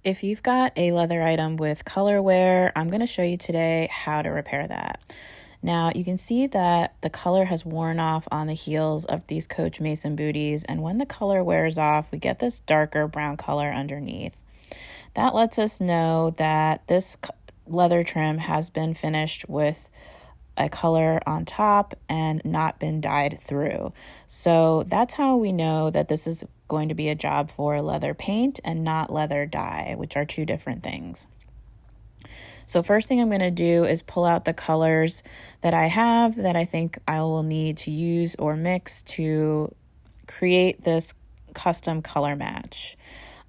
If you've got a leather item with color wear, I'm going to show you today how to repair that. Now, you can see that the color has worn off on the heels of these Coach Mason booties, and when the color wears off, we get this darker brown color underneath. That lets us know that this leather trim has been finished with a color on top and not been dyed through. So that's how we know that this is going to be a job for leather paint and not leather dye, which are two different things. So first thing I'm going to do is pull out the colors that I have that I think I will need to use or mix to create this custom color match.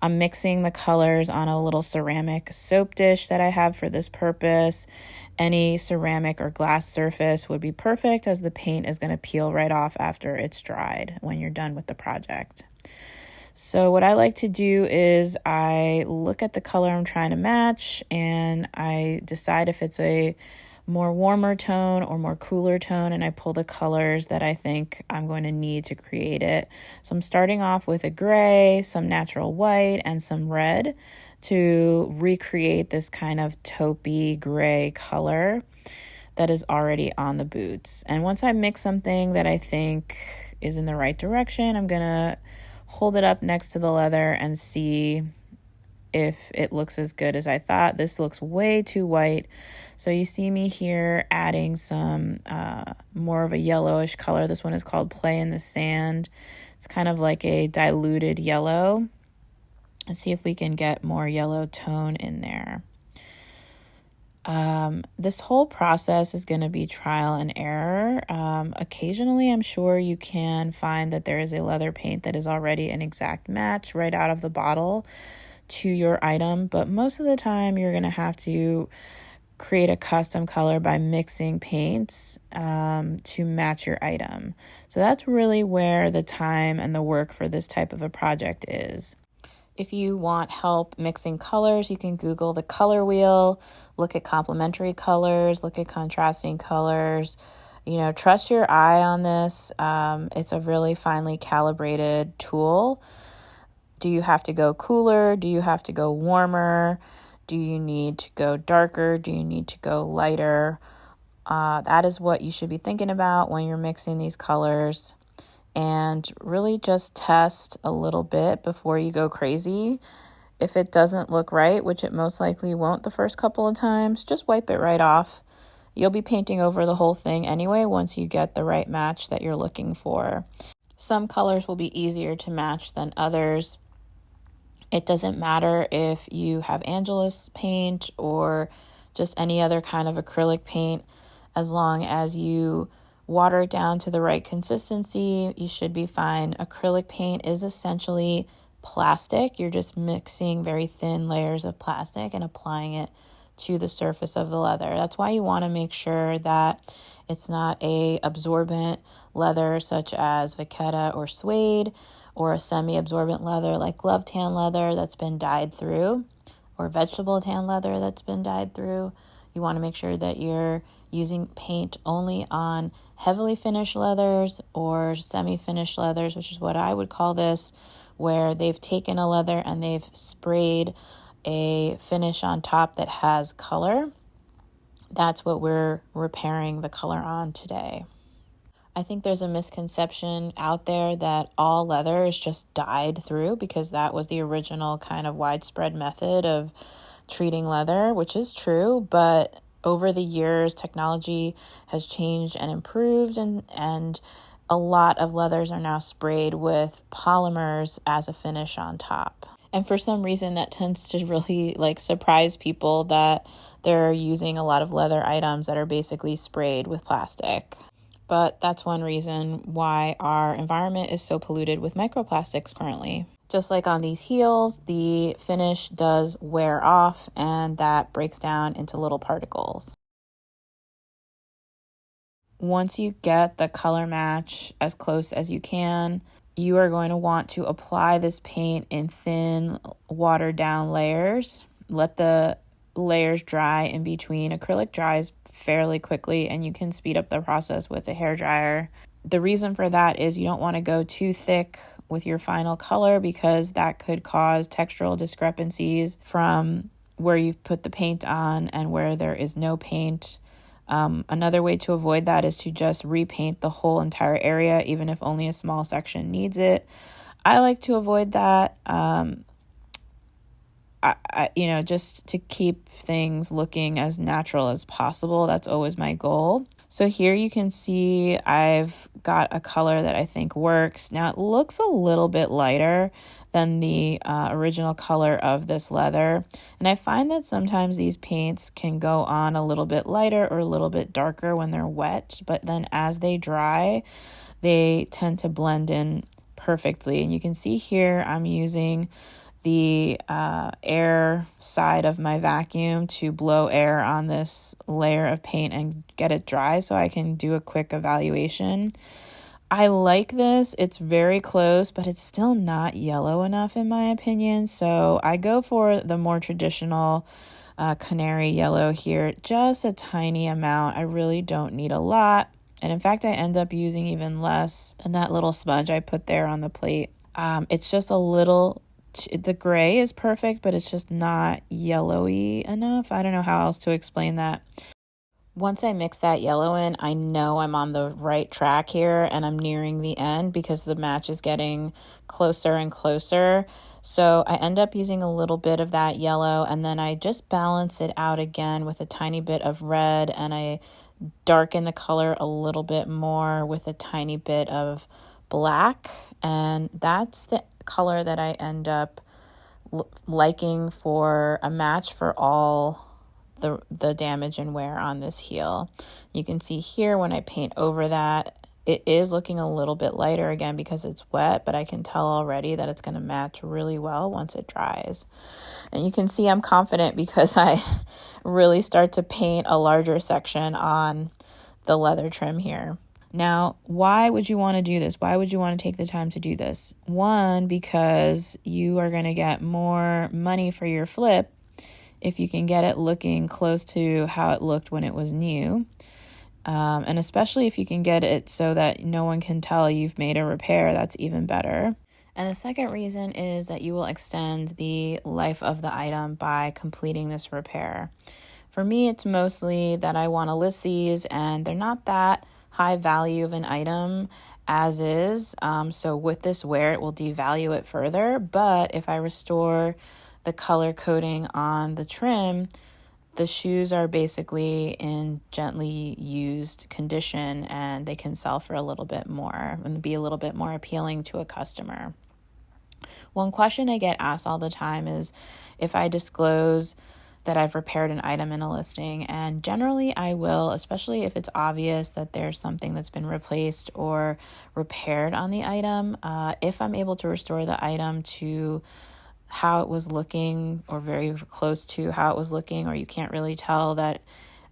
I'm mixing the colors on a little ceramic soap dish that I have for this purpose. Any ceramic or glass surface would be perfect, as the paint is going to peel right off after it's dried when you're done with the project. So what I like to do is I look at the color I'm trying to match and I decide if it's a more warmer tone or more cooler tone, and I pull the colors that I think I'm going to need to create it. So I'm starting off with a gray, some natural white, and some red to recreate this kind of taupey gray color that is already on the boots. And once I mix something that I think is in the right direction, I'm going to hold it up next to the leather and see if it looks as good as I thought. This looks way too white. So you see me here adding some more of a yellowish color. This one is called Play in the Sand. It's kind of like a diluted yellow. Let's see if we can get more yellow tone in there. This whole process is going to be trial and error. Occasionally, I'm sure you can find that there is a leather paint that is already an exact match right out of the bottle to your item, but most of the time you're going to have to create a custom color by mixing paints to match your item. So that's really where the time and the work for this type of a project is. If you want help mixing colors, you can Google the color wheel, look at complementary colors, look at contrasting colors. Trust your eye on this. It's a really finely calibrated tool. Do you have to go cooler? Do you have to go warmer? Do you need to go darker? Do you need to go lighter? That is what you should be thinking about when you're mixing these colors. And really just test a little bit before you go crazy. If it doesn't look right, which it most likely won't the first couple of times, just wipe it right off. You'll be painting over the whole thing anyway once you get the right match that you're looking for. Some colors will be easier to match than others. It doesn't matter if you have Angelus paint or just any other kind of acrylic paint. As long as you water it down to the right consistency, you should be fine. Acrylic paint is essentially plastic. You're just mixing very thin layers of plastic and applying it to the surface of the leather. That's why you want to make sure that it's not a absorbent leather such as vachetta or suede, or a semi-absorbent leather like glove tan leather that's been dyed through, or vegetable tan leather that's been dyed through. You want to make sure that you're using paint only on heavily finished leathers or semi-finished leathers, which is what I would call this, where they've taken a leather and they've sprayed a finish on top that has color. That's what we're repairing the color on today. I think there's a misconception out there that all leather is just dyed through, because that was the original kind of widespread method of treating leather, which is true, but over the years, technology has changed and improved, and a lot of leathers are now sprayed with polymers as a finish on top. And for some reason, that tends to really surprise people that they're using a lot of leather items that are basically sprayed with plastic. But that's one reason why our environment is so polluted with microplastics currently. Just like on these heels, the finish does wear off, and that breaks down into little particles. Once you get the color match as close as you can, you are going to want to apply this paint in thin, watered down layers. Let the layers dry in between. Acrylic dries fairly quickly, and you can speed up the process with a hairdryer. The reason for that is you don't want to go too thick with your final color, because that could cause textural discrepancies from where you've put the paint on and where there is no paint. Another way to avoid that is to just repaint the whole entire area, even if only a small section needs it. I like to avoid that, just to keep things looking as natural as possible. That's always my goal. So here you can see I've got a color that I think works. Now it looks a little bit lighter than the original color of this leather. And I find that sometimes these paints can go on a little bit lighter or a little bit darker when they're wet, but then as they dry, they tend to blend in perfectly. And you can see here I'm using the air side of my vacuum to blow air on this layer of paint and get it dry so I can do a quick evaluation. I like this. It's very close, but it's still not yellow enough in my opinion. So I go for the more traditional canary yellow here, just a tiny amount. I really don't need a lot. And in fact, I end up using even less than that little smudge I put there on the plate. It's just a little, the gray is perfect, but it's just not yellowy enough. I don't know how else to explain that. Once I mix that yellow in, I know I'm on the right track here and I'm nearing the end because the match is getting closer and closer. So I end up using a little bit of that yellow and then I just balance it out again with a tiny bit of red, and I darken the color a little bit more with a tiny bit of black. And that's the color that I end up liking for a match for all the damage and wear on this heel. You can see here when I paint over that, it is looking a little bit lighter again because it's wet, but I can tell already that it's going to match really well once it dries. And you can see I'm confident because I really start to paint a larger section on the leather trim here. Now, why would you want to do this? Why would you want to take the time to do this? One, because you are going to get more money for your flip if you can get it looking close to how it looked when it was new. And especially if you can get it so that no one can tell you've made a repair, that's even better. And the second reason is that you will extend the life of the item by completing this repair. For me, it's mostly that I want to list these and they're not that high value of an item as is. So with this wear, it will devalue it further. But if I restore the color coating on the trim, the shoes are basically in gently used condition and they can sell for a little bit more and be a little bit more appealing to a customer. One question I get asked all the time is if I disclose that I've repaired an item in a listing, and generally I will, especially if it's obvious that there's something that's been replaced or repaired on the item. If I'm able to restore the item to how it was looking or very close to how it was looking, or you can't really tell that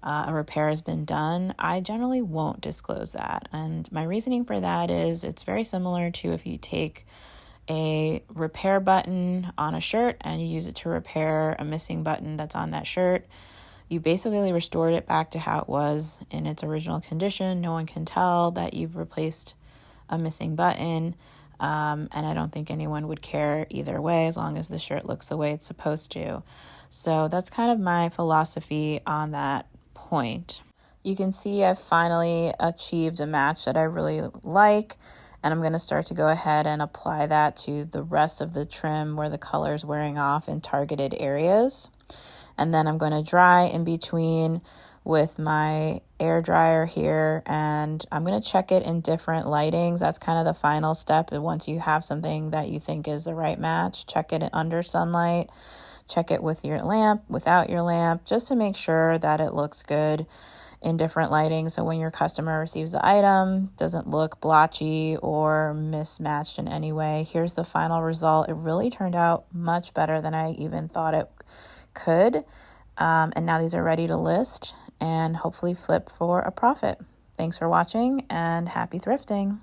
a repair has been done, I generally won't disclose that. And my reasoning for that is it's very similar to if you take a repair button on a shirt and you use it to repair a missing button that's on that shirt. You basically restored it back to how it was in its original condition. No one can tell that you've replaced a missing button. And I don't think anyone would care either way as long as the shirt looks the way it's supposed to. So that's kind of my philosophy on that point. You can see I've finally achieved a match that I really like, and I'm going to start to go ahead and apply that to the rest of the trim where the color is wearing off in targeted areas. And then I'm going to dry in between with my air dryer here, and I'm going to check it in different lightings. That's kind of the final step. And once you have something that you think is the right match, check it under sunlight, check it with your lamp, without your lamp, just to make sure that it looks good in different lighting. So when your customer receives the item, doesn't look blotchy or mismatched in any way. Here's the final result. It really turned out much better than I even thought it could. And now these are ready to list and hopefully flip for a profit. Thanks for watching and happy thrifting.